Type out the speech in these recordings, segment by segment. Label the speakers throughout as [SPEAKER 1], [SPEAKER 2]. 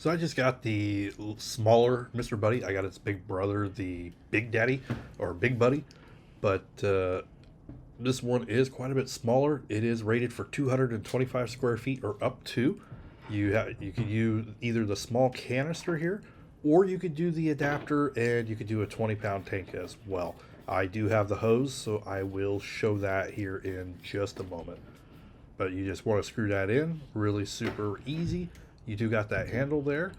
[SPEAKER 1] So I just got the smaller Mr. Buddy. I got its big brother, the Big Daddy or Big Buddy, but this one is quite a bit smaller. It is rated for 225 square feet or up to. You could use either the small canister here, or you could do the adapter, and you could do a 20-pound tank as well. I do have the hose, so I will show that here in just a moment. But you just want to screw that in, really super easy. You do got that handle there,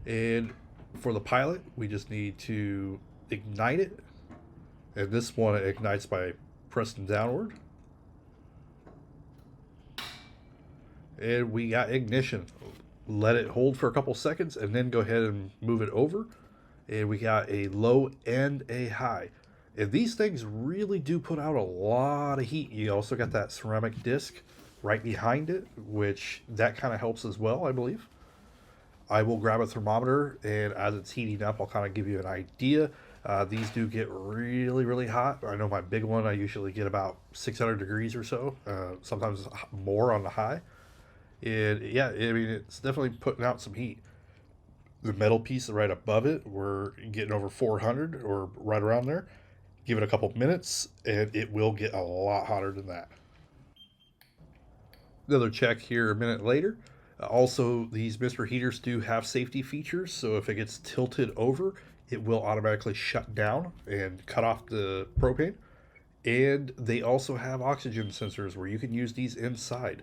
[SPEAKER 1] and for the pilot we just need to ignite it, and this one ignites by pressing downward, and we got ignition. Let it hold for a couple seconds and then go ahead and move it over, and we got a low and a high. And these things really do put out a lot of heat. You also got that ceramic disc right behind it, which that kind of helps as well, I believe. I will grab a thermometer, and as it's heating up, I'll kind of give you an idea. These do get really, really hot. I know my big one, I usually get about 600 degrees or so, sometimes more on the high. And yeah, I mean, it's definitely putting out some heat. The metal piece right above it, we're getting over 400 or right around there. Give it a couple minutes, and it will get a lot hotter than that. Another check here a minute later. Also, these Mr. Heaters do have safety features, so if it gets tilted over, it will automatically shut down and cut off the propane. And they also have oxygen sensors where you can use these inside.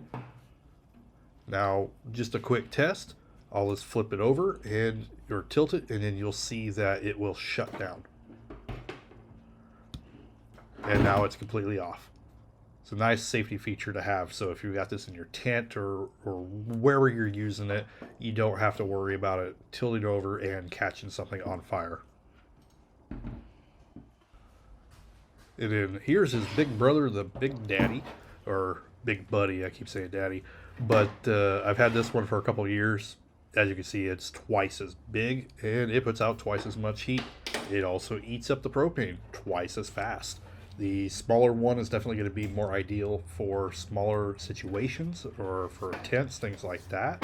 [SPEAKER 1] Now, just a quick test. I'll just flip it over and or tilt it, and then you'll see that it will shut down. And now it's completely off. It's a nice safety feature to have, so if you got this in your tent or wherever you're using it, you don't have to worry about it tilting over and catching something on fire. And then here's his big brother, the Big Daddy, or Big Buddy, I keep saying Daddy. But I've had this one for a couple years. As you can see, it's twice as big, and it puts out twice as much heat. It also eats up the propane twice as fast. The smaller one is definitely going to be more ideal for smaller situations or for tents, things like that,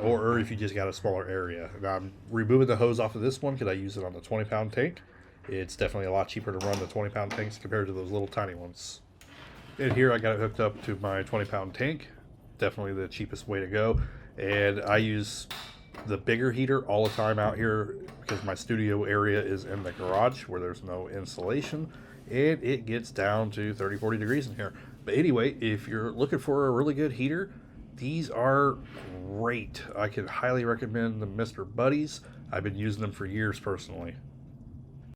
[SPEAKER 1] or if you just got a smaller area. Now, I'm removing the hose off of this one because I use it on the 20-pound tank. It's definitely a lot cheaper to run the 20-pound tanks compared to those little tiny ones. And here I got it hooked up to my 20-pound tank. Definitely the cheapest way to go. And I use the bigger heater all the time out here because my studio area is in the garage where there's no insulation. And it gets down to 30-40 degrees in here. But anyway, if you're looking for a really good heater, these are great. I can highly recommend the Mr. Buddies. I've been using them for years personally.